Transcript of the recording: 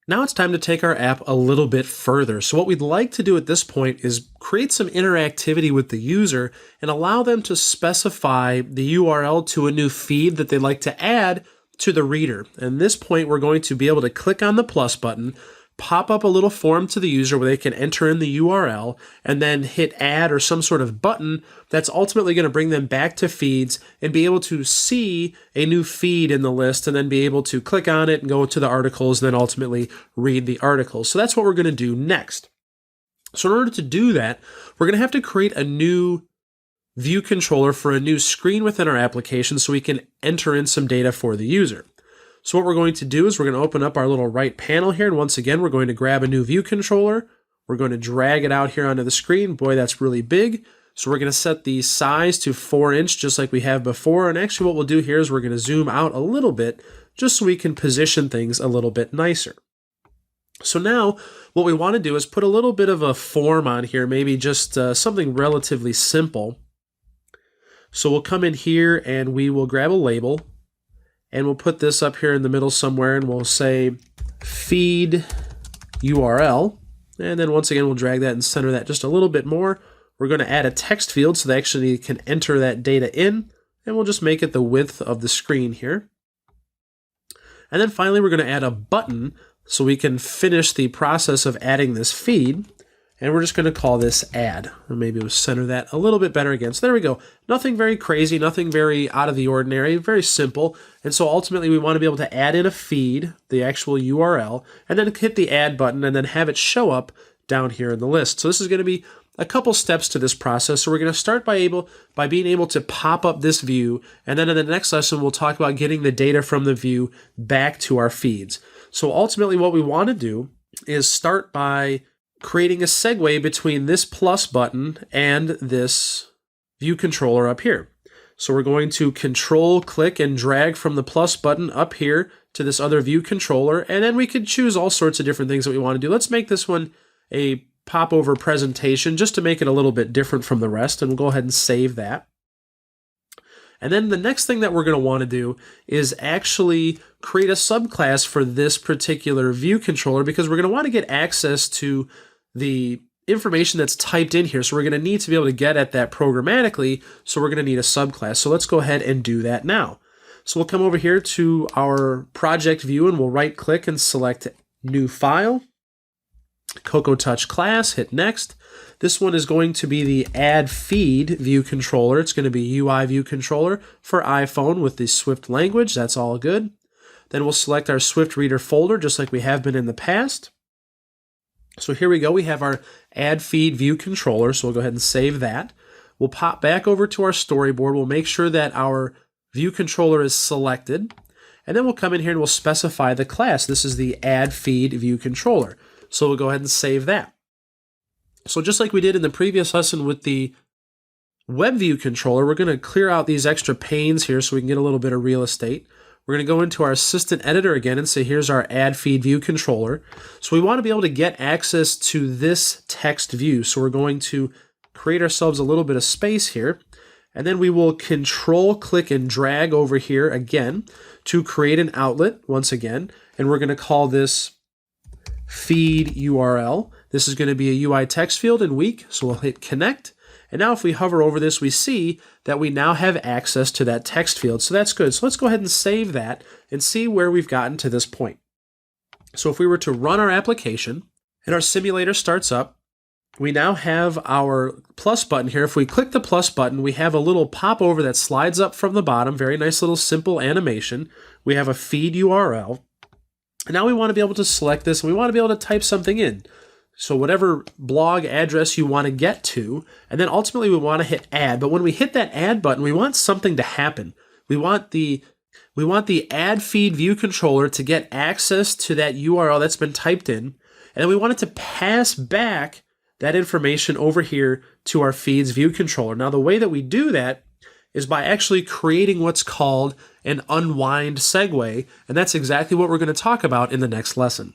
Now it's time to take our app a little bit further. So what we'd like to do at this point is create some interactivity with the user and allow them to specify the URL to a new feed that they'd like to add to the reader. And at this point, we're going to be able to click on the plus button, pop up a little form to the user where they can enter in the URL, and then hit add or some sort of button that's ultimately going to bring them back to feeds and be able to see a new feed in the list and then be able to click on it and go to the articles and then ultimately read the articles. So that's what we're going to do next. So in order to do that, we're going to have to create a new view controller for a new screen within our application so we can enter in some data for the user. So what we're going to do is we're going to open up our little right panel here, and once again, we're going to grab a new view controller. We're going to drag it out here onto the screen. Boy, that's really big. So we're going to set the size to 4" just like we have before. And actually what we'll do here is we're going to zoom out a little bit just so we can position things a little bit nicer. So now what we want to do is put a little bit of a form on here, maybe just something relatively simple. So we'll come in here and we will grab a label. And we'll put this up here in the middle somewhere and we'll say feed URL. And then once again, we'll drag that and center that just a little bit more. We're going to add a text field so they actually can enter that data in. And we'll just make it the width of the screen here. And then finally, we're going to add a button so we can finish the process of adding this feed. And we're just going to call this add. Or maybe we'll center that a little bit better again. So there we go. Nothing very crazy, nothing very out of the ordinary, very simple. And so ultimately we want to be able to add in a feed, the actual URL, and then hit the add button and then have it show up down here in the list. So this is going to be a couple steps to this process. So we're going to start by being able to pop up this view. And then in the next lesson, we'll talk about getting the data from the view back to our feeds. So ultimately what we want to do is start by creating a segue between this plus button and this view controller up here. So we're going to control, click, and drag from the plus button up here to this other view controller, and then we could choose all sorts of different things that we want to do. Let's make this one a popover presentation just to make it a little bit different from the rest, and we'll go ahead and save that. And then the next thing that we're going to want to do is actually create a subclass for this particular view controller because we're going to want to get access to the information that's typed in here. So we're going to need to be able to get at that programmatically. So we're going to need a subclass. So let's go ahead and do that now. So we'll come over here to our project view and we'll right click and select new file, Cocoa Touch class, hit next. This one is going to be the add feed view controller. It's going to be UI view controller for iPhone with the Swift language. That's all good. Then we'll select our Swift Reader folder just like we have been in the past. So here we go. We have our add feed view controller. So we'll go ahead and save that. We'll pop back over to our storyboard. We'll make sure that our view controller is selected. And then we'll come in here and we'll specify the class. This is the add feed view controller. So we'll go ahead and save that. So just like we did in the previous lesson with the web view controller, we're going to clear out these extra panes here so we can get a little bit of real estate. We're going to go into our assistant editor again and say, here's our add feed view controller. So we want to be able to get access to this text view. So we're going to create ourselves a little bit of space here. And then we will control, click, and drag over here again to create an outlet once again. And we're going to call this feed URL. This is going to be a UI text field in weak. So we'll hit connect. And now if we hover over this, we see that we now have access to that text field. So that's good. So let's go ahead and save that and see where we've gotten to this point. So if we were to run our application and our simulator starts up, we now have our plus button here. If we click the plus button, we have a little popover that slides up from the bottom. Very nice little simple animation. We have a feed URL. And now we want to be able to select this and we want to be able to type something in. So whatever blog address you want to get to, and then ultimately we want to hit add. But when we hit that add button, we want something to happen. We want the add feed view controller to get access to that URL that's been typed in, and then we want it to pass back that information over here to our feeds view controller. Now the way that we do that is by actually creating what's called an unwind segue, and that's exactly what we're going to talk about in the next lesson.